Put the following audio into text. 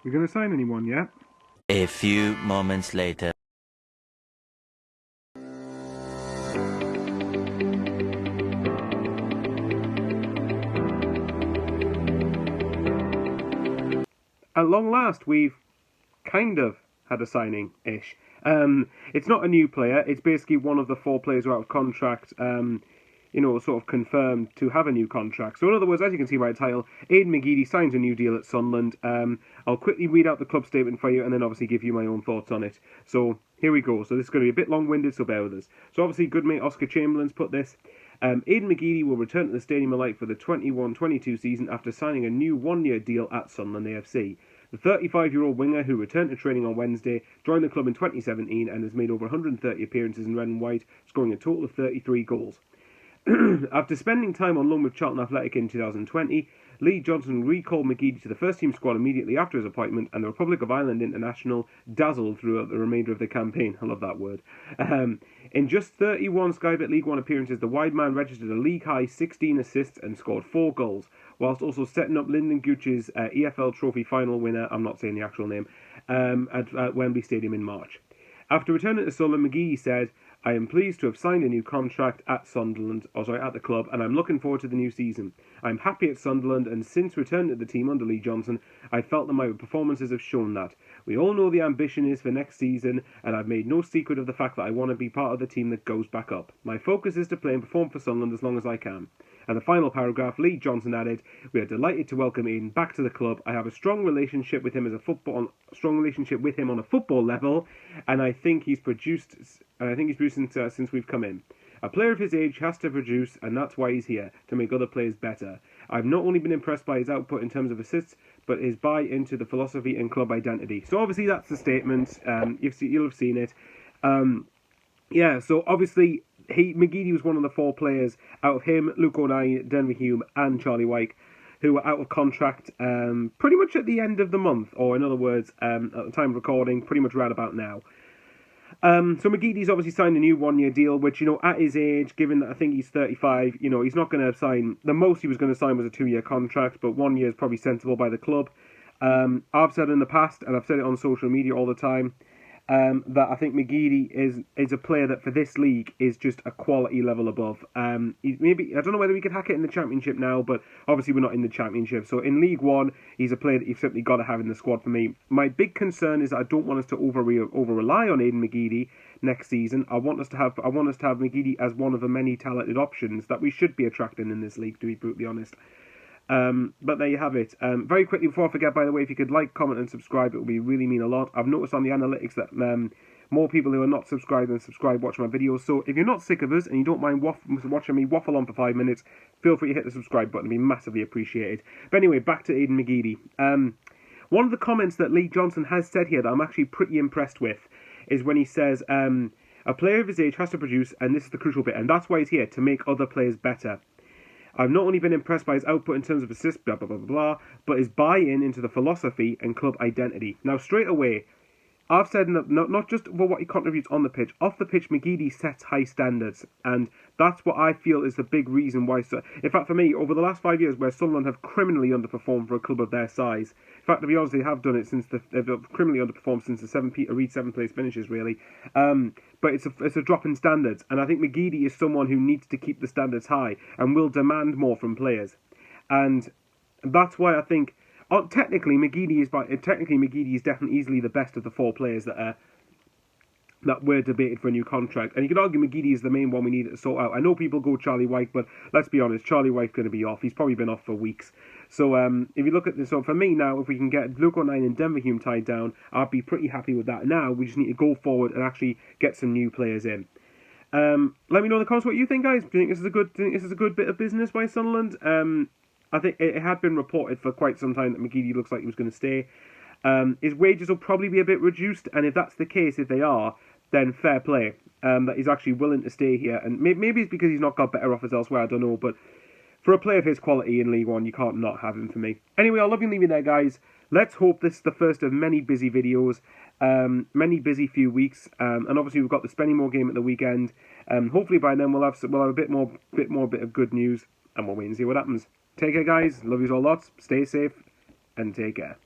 You going to sign anyone yet? A few moments later. At long last, we've kind of had a signing-ish. It's not a new player. It's basically one of the 4 players who are out of contract, sort of confirmed to have a new contract. So in other words, as you can see by the title, Aiden Mcgeady signs a new deal at Sunderland. I'll quickly read out the club statement for you and then obviously give you my own thoughts on it. So here we go. So this is going to be a bit long-winded, so bear with us. So obviously, good mate Oscar Chamberlain's put this. Aiden Mcgeady will return to the Stadium of Light for the 21-22 season after signing a new 1-year deal at Sunderland AFC. The 35-year-old winger, who returned to training on Wednesday, joined the club in 2017 and has made over 130 appearances in red and white, scoring a total of 33 goals. After spending time on loan with Charlton Athletic in 2020, Lee Johnson recalled Mcgeady to the first-team squad immediately after his appointment, and the Republic of Ireland international dazzled throughout the remainder of the campaign. I love that word. In just 31 Sky Bet League One appearances, the wide man registered a league-high 16 assists and scored 4 goals, whilst also setting up Lyndon Gooch's EFL Trophy final winner, I'm not saying the actual name, at Wembley Stadium in March. After returning to Sunderland, Mcgeady said, "I am pleased to have signed a new contract at the club, and I'm looking forward to the new season. I'm happy at Sunderland, and since returning to the team under Lee Johnson, I felt that my performances have shown that. We all know the ambition is for next season, and I've made no secret of the fact that I want to be part of the team that goes back up. My focus is to play and perform for Sunderland as long as I can." And the final paragraph, Lee Johnson added, "We are delighted to welcome Aiden back to the club. I have a strong relationship with him on a football level, and I think he's produced since we've come in. A player of his age has to produce, and that's why he's here, to make other players better. I've not only been impressed by his output in terms of assists, but his buy into the philosophy and club identity." So obviously that's the statement. You'll have seen it. So obviously Mcgeady was one of the 4 players out of him, Luke O'Nein, Denver Hume, and Charlie Wyke, who were out of contract pretty much at the end of the month, or in other words, at the time of recording, pretty much right about now. So Mcgeady's obviously signed a new 1-year deal, which, at his age, given that I think he's 35, he's not going to sign, the most he was going to sign was a 2-year contract, but 1 year is probably sensible by the club. I've said in the past, and I've said it on social media all the time, that I think Mcgeady is a player that for this league is just a quality level above. Maybe I don't know whether we could hack it in the Championship now, but obviously we're not in the Championship. So in League One, he's a player that you've simply got to have in the squad for me. My big concern is that I don't want us to over rely on Aiden Mcgeady next season. I want us to have Mcgeady as one of the many talented options that we should be attracting in this league, to be brutally honest. But there you have it. Very quickly before I forget, by the way, if you could like, comment and subscribe, it would really mean a lot. I've noticed on the analytics that more people who are not subscribed than subscribe watch my videos. So if you're not sick of us and you don't mind watching me waffle on for 5 minutes, feel free to hit the subscribe button. It'd be massively appreciated. But anyway, back to Aiden Mcgeady. One of the comments that Lee Johnson has said here that I'm actually pretty impressed with is when he says, "A player of his age has to produce, and this is the crucial bit, and that's why he's here, to make other players better. I've not only been impressed by his output in terms of assists, blah, blah, blah, blah, but his buy-in into the philosophy and club identity." Now, straight away, I've said not just for what he contributes on the pitch. Off the pitch, Mcgeady sets high standards, and that's what I feel is the big reason why. In fact, for me, over the last 5 years, where Sunderland have criminally underperformed for a club of their size. In fact, to be honest, they have done it since they've criminally underperformed since the Peter Reid 7th place finishes, really. But it's a drop in standards, and I think Mcgeady is someone who needs to keep the standards high and will demand more from players, and that's why I think. Technically, Mcgeady is definitely easily the best of the 4 players that were debated for a new contract. And you could argue Mcgeady is the main one we need to sort out. I know people go Charlie Wyke, but let's be honest, Charlie Wyke's going to be off. He's probably been off for weeks. So if you look at this, so for me now, if we can get Luke O'Nein and Denver Hume tied down, I'd be pretty happy with that. Now we just need to go forward and actually get some new players in. Let me know in the comments what you think, guys. Do you think this is a good bit of business by Sunderland? I think it had been reported for quite some time that Mcgeady looks like he was going to stay. His wages will probably be a bit reduced, and if that's the case, if they are, then fair play. That he's actually willing to stay here, and maybe it's because he's not got better offers elsewhere, I don't know, but for a player of his quality in League One, you can't not have him for me. Anyway, I'll love you and leave you there, guys. Let's hope this is the first of many busy videos, many busy few weeks, and obviously we've got the Spennymoor game at the weekend. Hopefully by then we'll have a bit of good news, and we'll wait and see what happens. Take care, guys. Love you all lots. Stay safe and take care.